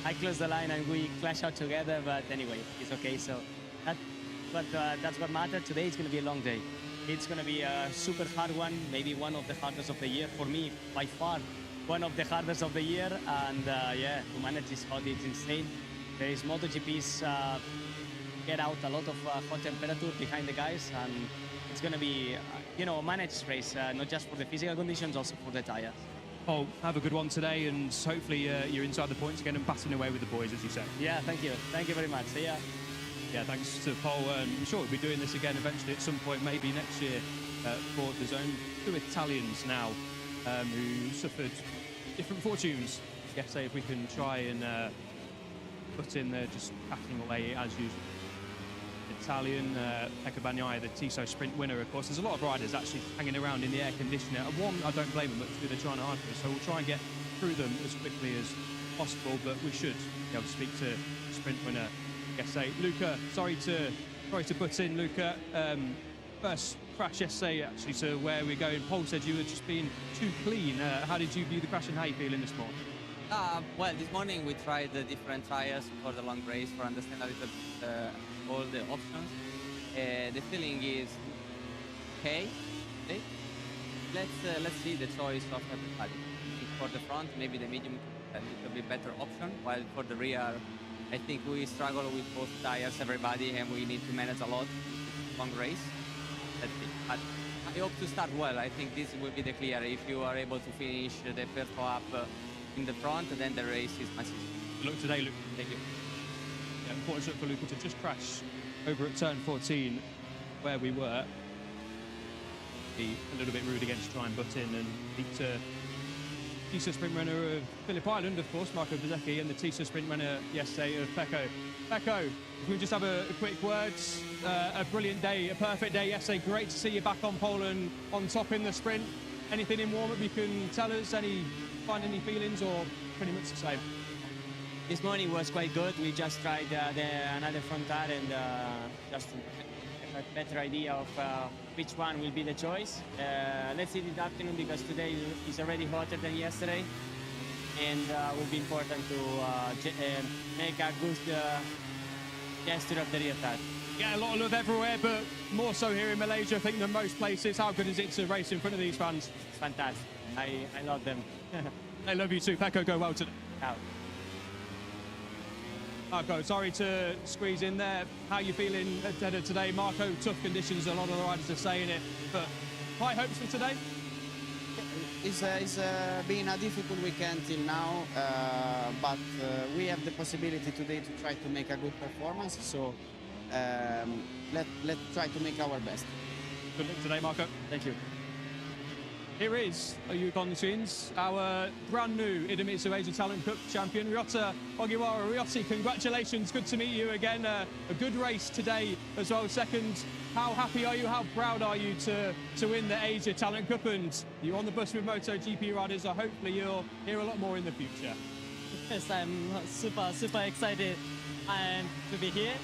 I closed the line and we clash out together. But anyway, it's okay. So that's what matters. Today it's going to be a long day. It's going to be a super hard one, maybe one of the hardest of the year for me, by far. One of the hardest of the year, and yeah, to manage this hot, it's insane. There is MotoGP's get out a lot of hot temperature behind the guys, and it's going to be, you know, a managed race, not just for the physical conditions, also for the tires. Paul, have a good one today, and hopefully you're inside the points again and batting away with the boys, as you said. Yeah, thank you. Thank you very much. See ya. Yeah, thanks to Paul. I'm sure we'll be doing this again eventually at some point, maybe next year for the zone. 2 Italians now who suffered different fortunes. Yesterday, if we can try and put in there, just packing away as usual. Italian, Pecco Bagnaia, the Tissot sprint winner, of course. There's a lot of riders actually hanging around in the air conditioner. One, I don't blame them, but 2, they're trying hard for us. So we'll try and get through them as quickly as possible, but we should be able to speak to sprint winner, I guess. Luca, sorry to put in, Luca. First crash yesterday, actually, so where we're going. Paul said you were just being too clean. How did you view the crash and how are you feeling this morning? Well, this morning we tried the different tires for the long race for understand a little bit all the options. The feeling is okay. Let's see the choice of everybody. For the front, maybe the medium a little bit better option, while for the rear, I think we struggle with both tires, everybody, and we need to manage a lot. Long race. But I hope to start well. I think this will be the clear. If you are able to finish the first lap in the front, then the race is much easier. Look today, Luke. Thank you. Yeah, unfortunate for Luca to just crash over at turn 14 where we were. Be a little bit rude again to try and butt in and beat TISA sprint runner of Phillip Island, of course, Marco Bezzecchi, and the TISA sprint runner yesterday of Pecco. Pecco, if we just have a quick word, a brilliant day, a perfect day yesterday. Great to see you back on pole and on top in the sprint. Anything in warm-up you can tell us? Find any feelings, or pretty much the same? This morning was quite good. We just tried another front tire and just a better idea of which one will be the choice. Let's see this afternoon, because today is already hotter than yesterday, and it will be important to make a good gesture of the rear tire. Yeah, a lot of love everywhere, but more so here in Malaysia, I think, than most places. How good is it to race in front of these fans? It's fantastic. I love them. They love you too. Pecco, go well today. Out. Marco, sorry to squeeze in there. How are you feeling ahead of today? Marco, tough conditions, a lot of the riders are saying it, but high hopes for today? It's been a difficult weekend till now, but we have the possibility today to try to make a good performance, so let's try to make our best. Good luck today, Marco. Thank you. Here is on the screens, our brand new Idemitsu Asia Talent Cup champion, Ryota Ogiwara. Ryotti, congratulations, good to meet you again. A good race today as well, second. How happy are you, how proud are you to win the Asia Talent Cup? And you're on the bus with MotoGP riders, so hopefully you'll hear a lot more in the future. Yes, I'm super excited and to be here.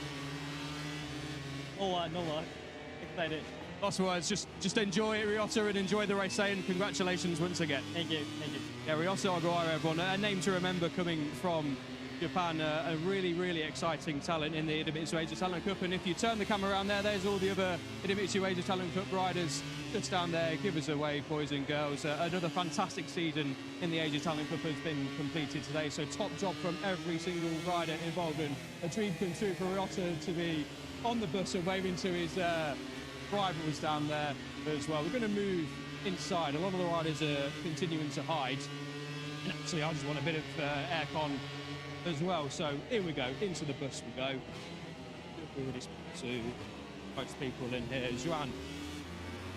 No word. Excited. Lots of words, just enjoy it, Ryota, and enjoy the race day, and congratulations once again. Thank you. Yeah, Ryota Ogiwara, everyone, a name to remember coming from Japan, a really exciting talent in the Idemitsu Asia Talent Cup. And if you turn the camera around there's all the other Idemitsu Asia Talent Cup riders just down there. Give us a wave, boys and girls. Another fantastic season in the Asia Talent Cup has been completed today, so top job from every single rider involved, and a dream come true for Ryota to be on the bus and waving to his rivals down there as well. We're going to move inside. A lot of the riders are continuing to hide, and actually I just want a bit of aircon as well, so here we go, into the bus we go. To most people in here. Joan,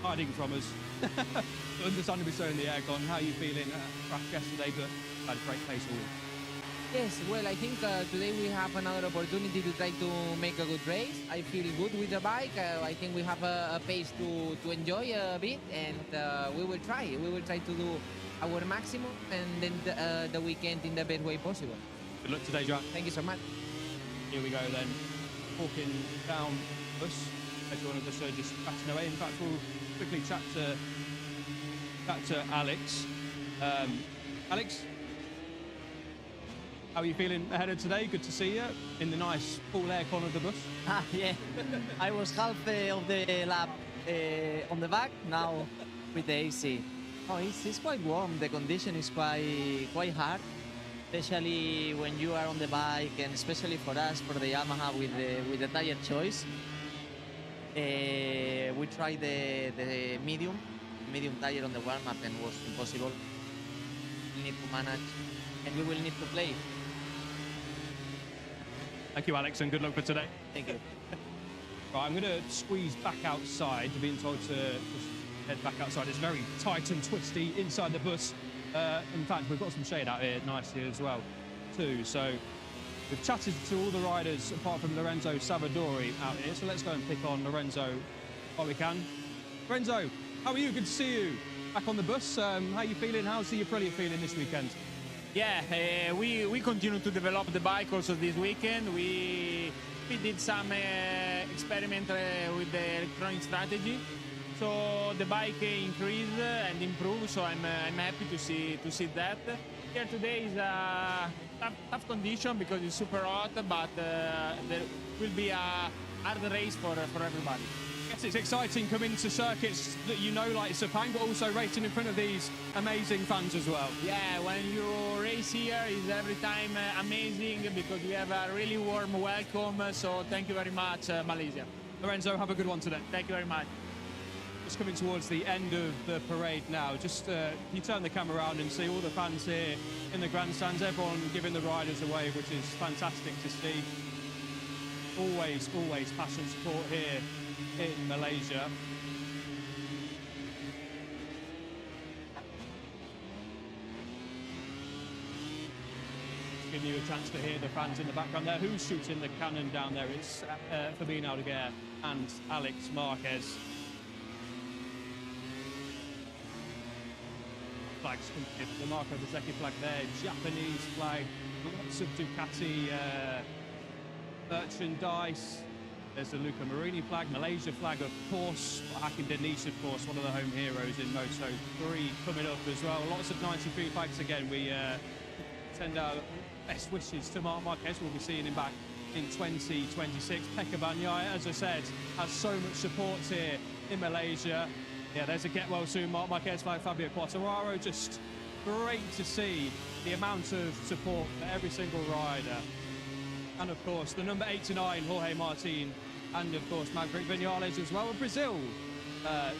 hiding from us. Understandably so in the aircon. How are you feeling? Crash yesterday, but had a great pace all week. Yes, well, I think today we have another opportunity to try to make a good race. I feel good with the bike. I think we have a pace to enjoy a bit, and we will try. We will try to do our maximum, and then the weekend in the best way possible. Good luck today, Joan. Thank you so much. Here we go then, walking down the bus. Everyone of us are just chatting away. In fact, we'll quickly chat to Alex. Alex, how are you feeling ahead of today? Good to see you in the nice full aircon of the bus. Yeah, I was half of the lap on the back, now with the AC. Oh, it's quite warm. The condition is quite hard, especially when you are on the bike, and especially for us, for the Yamaha with the tire choice. We tried the medium tire on the warm-up, and was impossible. We need to manage, and we will need to play. Thank you, Alex, and good luck for today. Thank you. Right, I'm going to squeeze back outside. Being told to just head back outside. It's very tight and twisty inside the bus. In fact, we've got some shade out here nicely as well, too. So we've chatted to all the riders apart from Lorenzo Savadori out here. So let's go and pick on Lorenzo while we can. Lorenzo, how are you? Good to see you. Back on the bus. How are you feeling? How's the Aprilia feeling this weekend? Yeah, we continue to develop the bike also this weekend. We did some experiment with the electronic strategy, so the bike increased and improved. So I'm happy to see that. Here today is a tough condition because it's super hot, but there will be a hard race for everybody. Yes, Yes, it's exciting coming to circuits that you know, like Sepang, but also racing in front of these amazing fans as well. Yeah, when you race here, is every time amazing because we have a really warm welcome. So thank you very much, Malaysia. Lorenzo, have a good one today. Thank you very much. Just coming towards the end of the parade now. Just you turn the camera around and see all the fans here in the grandstands, everyone giving the riders a wave, which is fantastic to see. Always passion support here in Malaysia. Just giving you a chance to hear the fans in the background there. Who's shooting the cannon down there? It's Fabien Aldeguer and Alex Marquez. Flags, the Marco Bezzecchi flag there, Japanese flag, lots of Ducati merchandise. There's the Luca Marini flag, Malaysia flag, of course. Hakim Deniz, of course, one of the home heroes in Moto3 coming up as well. Lots of 93 flags again. We send our best wishes to Marc Marquez. We'll be seeing him back in 2026. Pecco Bagnaia, as I said, has so much support here in Malaysia. Yeah, there's a get well soon Marc Marquez flag, Fabio Quartararo. Just great to see the amount of support for every single rider. And of course, the number 89, Jorge Martin, and of course, Maverick Vinales as well. Brazil,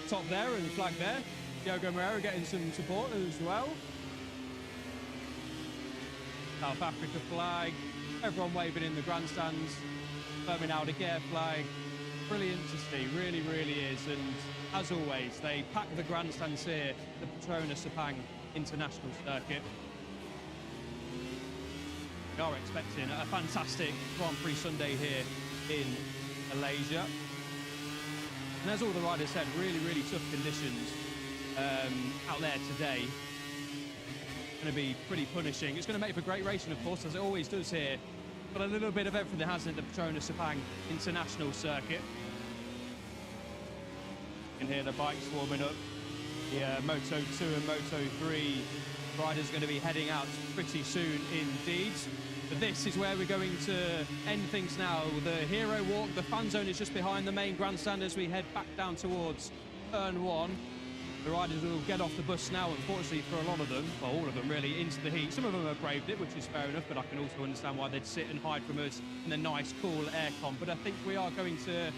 top there and flag there. Diogo Moreira getting some support as well. South Africa flag, everyone waving in the grandstands. Fabien Aldeguer flag. Brilliant to see, really is. And as always, they pack the grandstands here, the Petronas Sepang International Circuit. We are expecting a fantastic Grand Prix Sunday here in Malaysia. And as all the riders said, really tough conditions out there today. Going to be pretty punishing. It's going to make for great racing, of course, as it always does here. But a little bit of everything, hasn't it, the Petronas Sepang International Circuit. You can hear the bikes warming up. The Moto2 and Moto3 riders are going to be heading out pretty soon indeed. But this is where we're going to end things now. The Hero Walk, the fan zone is just behind the main grandstand as we head back down towards Turn 1. The riders will get off the bus now, unfortunately for a lot of them, well, all of them really, into the heat. Some of them have braved it, which is fair enough, but I can also understand why they'd sit and hide from us in the nice, cool aircon. But I think we are going to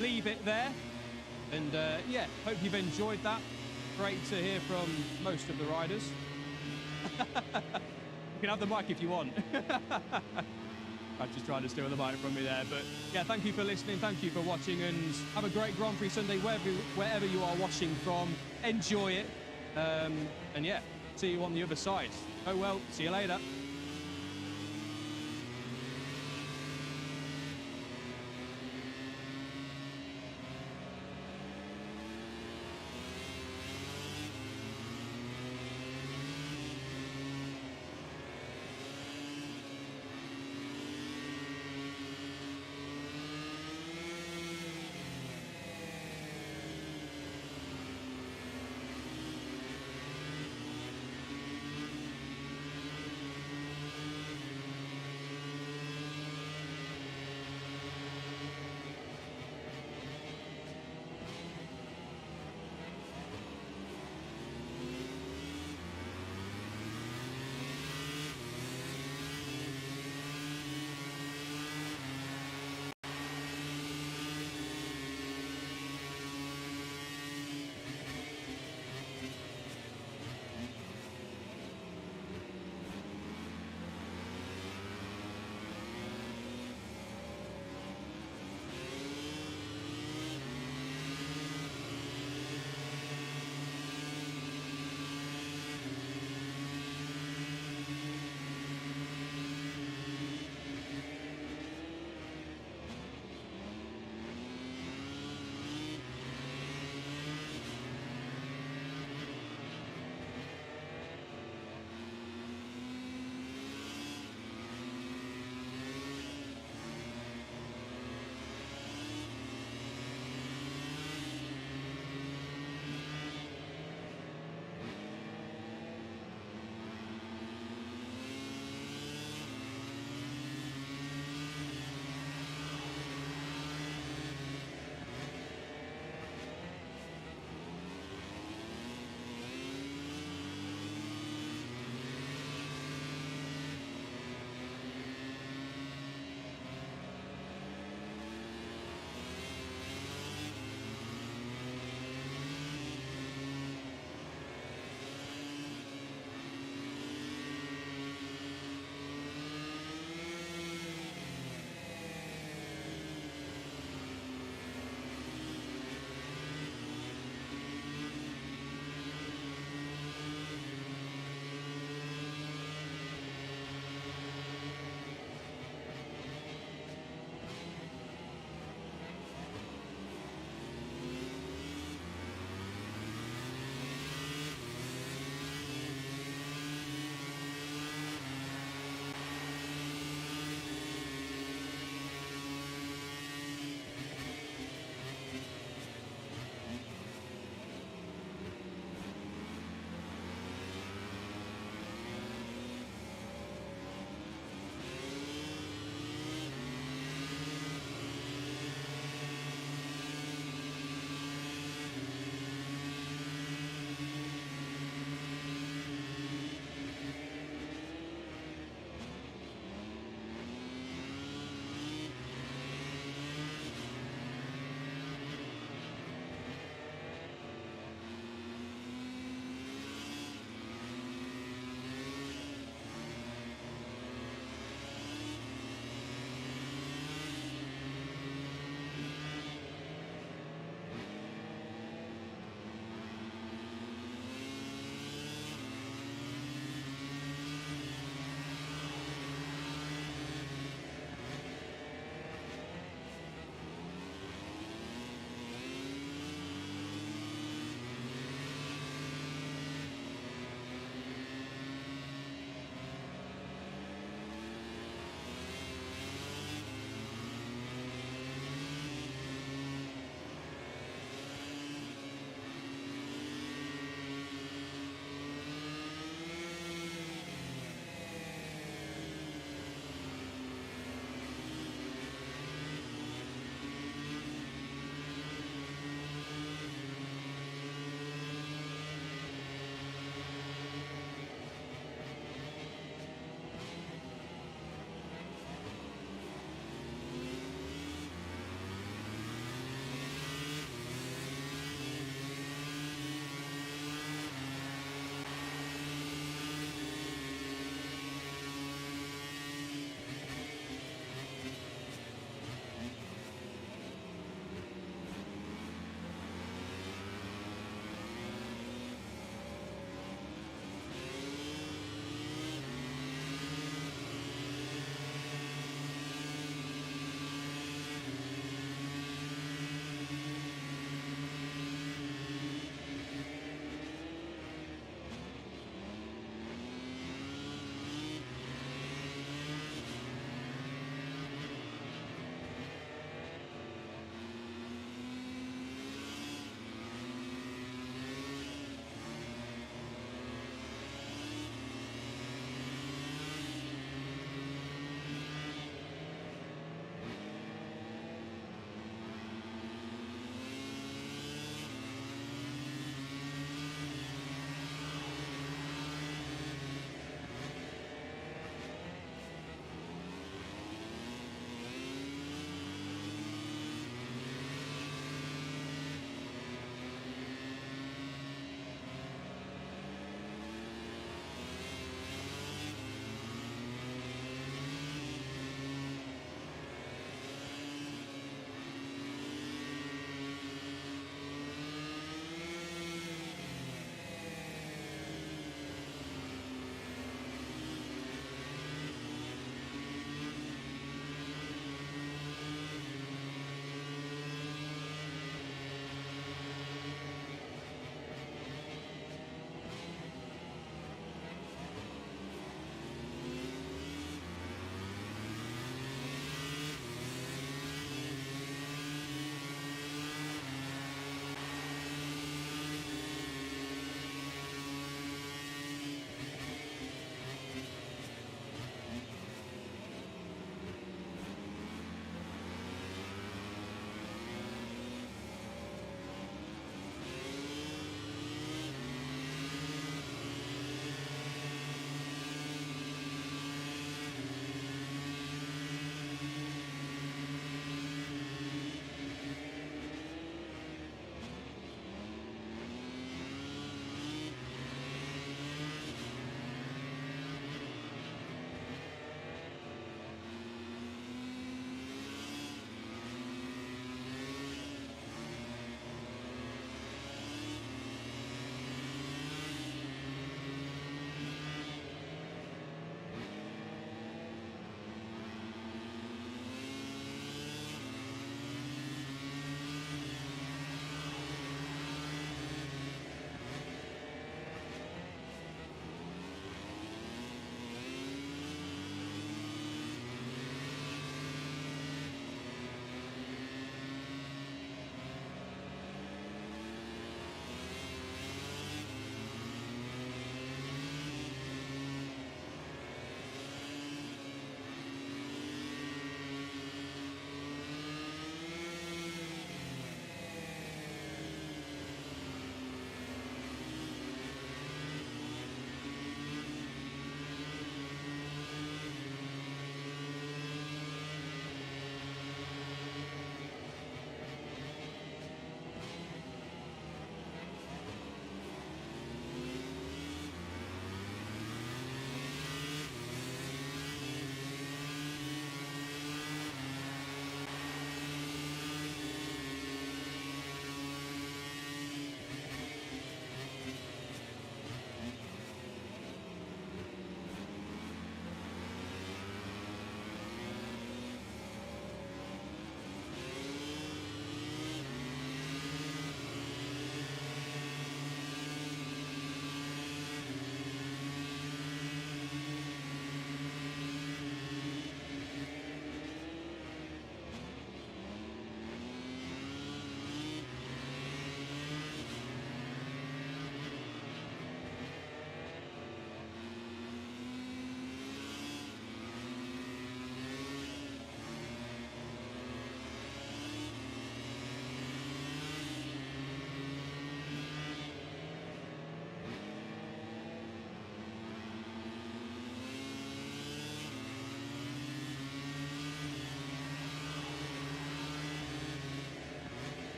leave it there. And yeah, hope you've enjoyed that. Great to hear from most of the riders. You can have the mic if you want. I'm just trying to steal the mic from me there. But yeah, thank you for listening. Thank you for watching. And have a great Grand Prix Sunday wherever you are watching from. Enjoy it. And yeah, see you on the other side. Oh well, see you later.